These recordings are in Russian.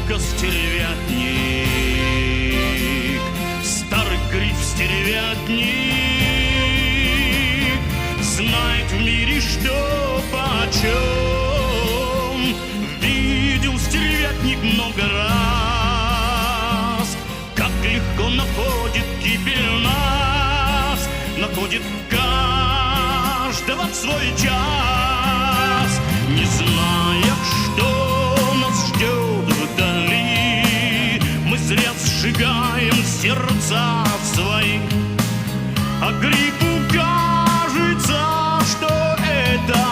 только стервятник, старый гриф стервятник, знает в мире, что почем. Видел стервятник много раз, как легко находит гибель нас, находит каждого в свой час, не зная, что нас ждет вдали. Мы зря сжигаем сердца свои, а грибу кажется, что это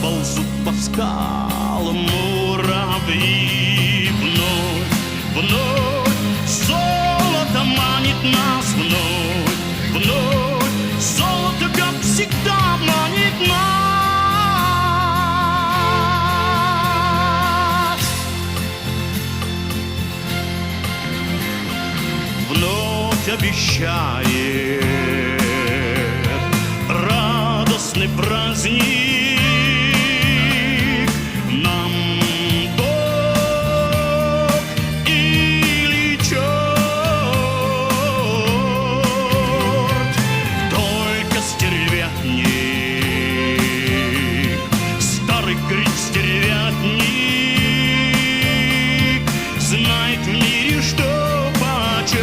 ползут по скалам муравьи. Вновь, вновь золото манит нас, вновь, вновь золото, как всегда, манит нас. Вновь обещает радостный праздник нам Бог или черт. Только стервятник, старый гриф стервятник, знает в мире, что почем.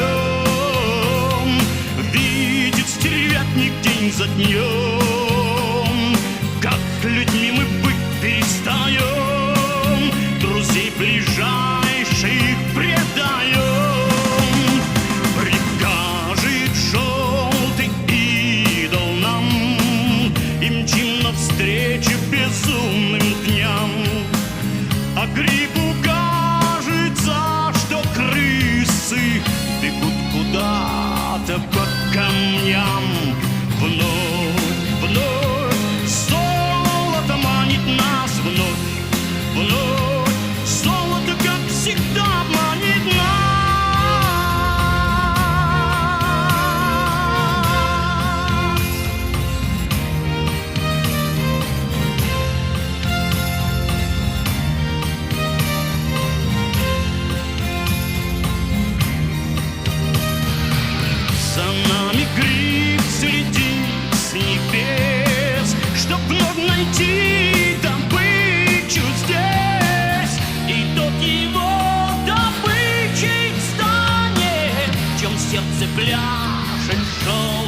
Видит стервятник день за днем, как людьми мы быть перестаем, друзей ближайших предаем. Прикажет желтый идол нам, и мчим навстречу безумным дням, а грибу кажется, что крысы бегут куда-то по камням. Вновь, вновь золото манит нас, вновь, вновь золото, как всегда, манит нас. За нами гриб следит с небес, чтоб вновь найти добычу здесь, и тот его добычей станет, в чем сердце пляшет шел.